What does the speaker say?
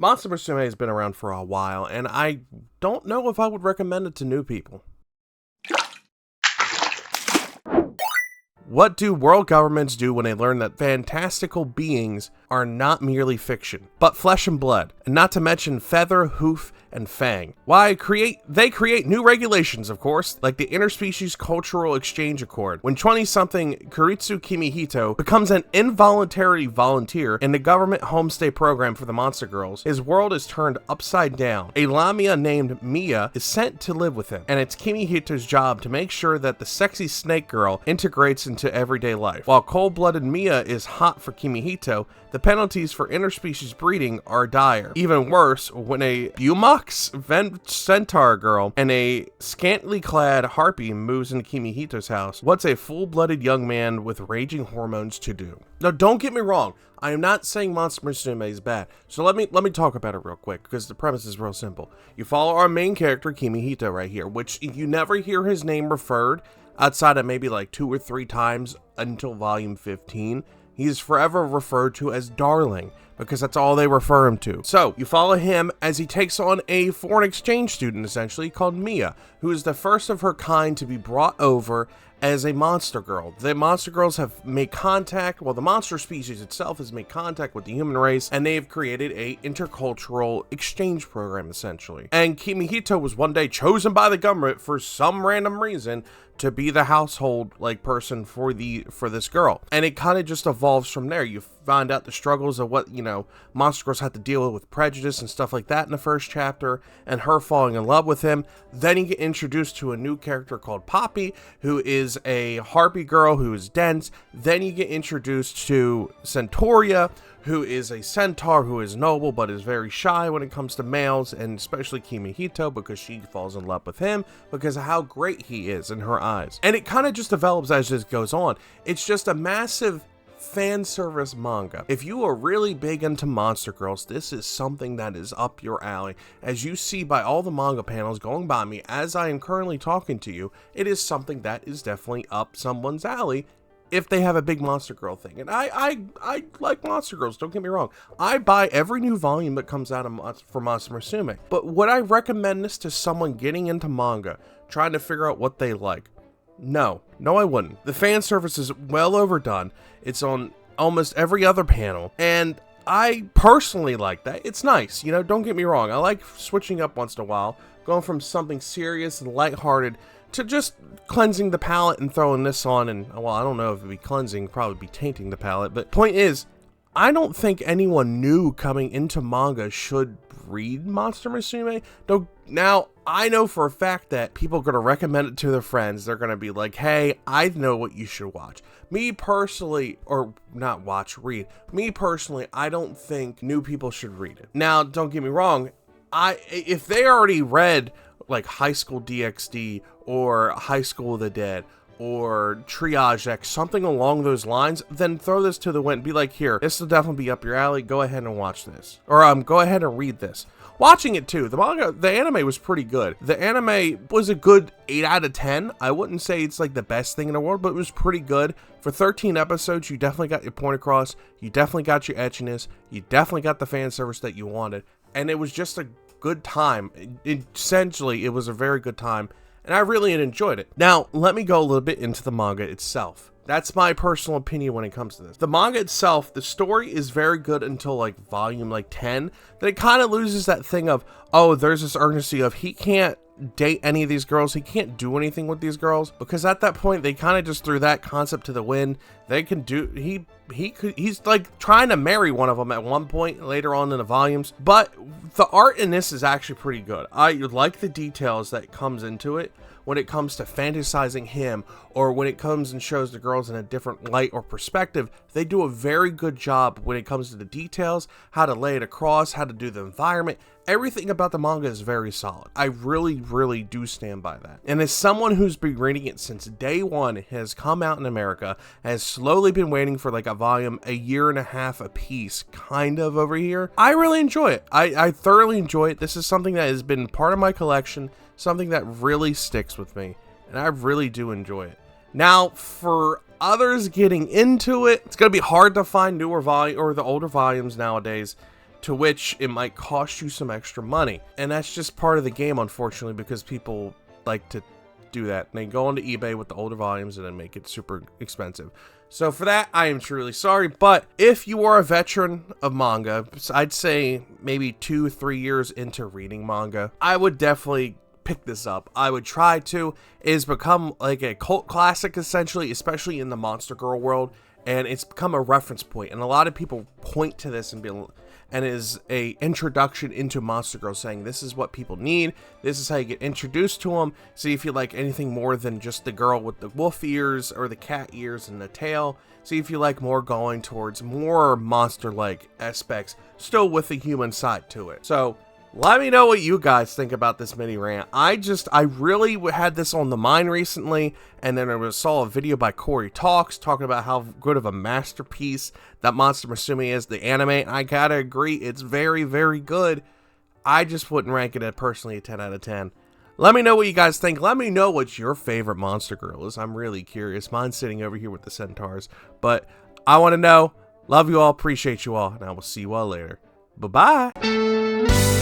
Monster Musume has been around for a while, and I don't know if I would recommend it to new people. What do world governments do when they learn that fantastical beings are not merely fiction, but flesh and blood, and not to mention feather, hoof, and fang? Why, they create new regulations, of course, like the Interspecies Cultural Exchange Accord. When 20-something Kuritsu Kimihito becomes an involuntary volunteer in the government homestay program for the Monster Girls, his world is turned upside down. A Lamia named Mia is sent to live with him, and it's Kimihito's job to make sure that the sexy snake girl integrates into everyday life. While cold-blooded Mia is hot for Kimihito, the penalties for interspecies breeding are dire. Even worse, when a Bumux centaur girl and a scantily clad harpy moves into Kimihito's house, what's a full-blooded young man with raging hormones to do? Now, don't get me wrong, I am not saying Monster Musume is bad, so let me talk about it real quick, because the premise is real simple. You follow our main character, Kimihito, right here, which you never hear his name referred outside of maybe like 2 or 3 times until volume 15. He is forever referred to as Darling, because that's all they refer him to. So, you follow him as he takes on a foreign exchange student, essentially, called Mia, who is the first of her kind to be brought over as a monster girl. The monster girls have made contact, well, the monster species itself has made contact with the human race, and they have created a intercultural exchange program, essentially. And Kimihito was one day chosen by the government for some random reason to be the household person for this girl, and it kind of just evolves from there. You find out the struggles of what monster girls have to deal with prejudice and stuff like that in the first chapter, and her falling in love with him. Then you get introduced to a new character called Poppy, who is a harpy girl who is dense. Then you get introduced to Centauria, who is a centaur who is noble but is very shy when it comes to males, and especially Kimihito, because she falls in love with him because of how great he is in her eyes. And it kind of just develops as this goes on. It's just a massive fan service manga. If you are really big into Monster Girls, this is something that is up your alley. As you see by all the manga panels going by me as I am currently talking to you, it is something that is definitely up someone's alley if they have a big Monster Girl thing. And I like Monster Girls, don't get me wrong. I buy every new volume that comes out for Monster Musume. But would I recommend this to someone getting into manga, trying to figure out what they like? No, I wouldn't. The fan service is well overdone. It's on almost every other panel, and I personally like that. It's nice, don't get me wrong. I like switching up once in a while, going from something serious and lighthearted to just cleansing the palate and throwing this on, and well, I don't know if it'd be cleansing, probably be tainting the palate, but point is, I don't think anyone new coming into manga should read Monster Musume. Now, I know for a fact that people are going to recommend it to their friends. They're going to be like, hey, I know what you should watch. Me personally, or not watch, read. Me personally, I don't think new people should read it. Now, don't get me wrong, if they already read like High School DxD or High School of the Dead or Triage X, something along those lines, then throw this to the wind. Be like, here, this will definitely be up your alley. Go ahead and watch this. Or go ahead and read this. Watching it too, the anime was pretty good. The anime was a good 8 out of 10. I wouldn't say it's like the best thing in the world, but it was pretty good. For 13 episodes, you definitely got your point across. You definitely got your etchiness. You definitely got the fan service that you wanted. And it was just a good time. Essentially, it was a very good time, and I really enjoyed it. Now, let me go a little bit into the manga itself. That's my personal opinion when it comes to this. The manga itself, the story is very good until volume 10. Then it kind of loses that thing of, oh, there's this urgency of he can't date any of these girls, he can't do anything with these girls, because at that point they kind of just threw that concept to the wind. They can do, he's trying to marry one of them at one point later on in the volumes, but the art in this is actually pretty good. I like the details that comes into it when it comes to fantasizing him, or when it comes and shows the girls in a different light or perspective. They do a very good job when it comes to the details, how to lay it across, how to do the environment. Everything about the manga is very solid. I really do stand by that. And as someone who's been reading it since day one, has come out in America, has slowly been waiting for a volume, a year and a half a piece, kind of over here, I really enjoy it. I thoroughly enjoy it. This is something that has been part of my collection, something that really sticks with me, and I really do enjoy it. Now, for others getting into it, it's going to be hard to find newer volume or the older volumes nowadays, to which it might cost you some extra money. And that's just part of the game, unfortunately, because people like to do that. And they go onto eBay with the older volumes and then make it super expensive. So for that, I am truly sorry. But if you are a veteran of manga, I'd say maybe 2-3 years into reading manga, I would definitely pick this up. I would try to. It has become like a cult classic, essentially, especially in the Monster Girl world. And it's become a reference point. And a lot of people point to this and is a introduction into Monster Girl, saying this is what people need. This is how you get introduced to them. See if you like anything more than just the girl with the wolf ears or the cat ears and the tail. See if you like more going towards more monster-like aspects, still with the human side to it. So let me know what you guys think about this mini rant. I really had this on the mind recently, and then I saw a video by Corey Talks talking about how good of a masterpiece that Monster Musume is, the anime, and I gotta agree, it's very, very good. I just wouldn't rank it at personally a 10 out of 10. Let me know what you guys think. Let me know what your favorite Monster Girl is. I'm really curious. Mine's sitting over here with the centaurs, but I want to know. Love you all, appreciate you all, and I will see you all later. Bye-bye.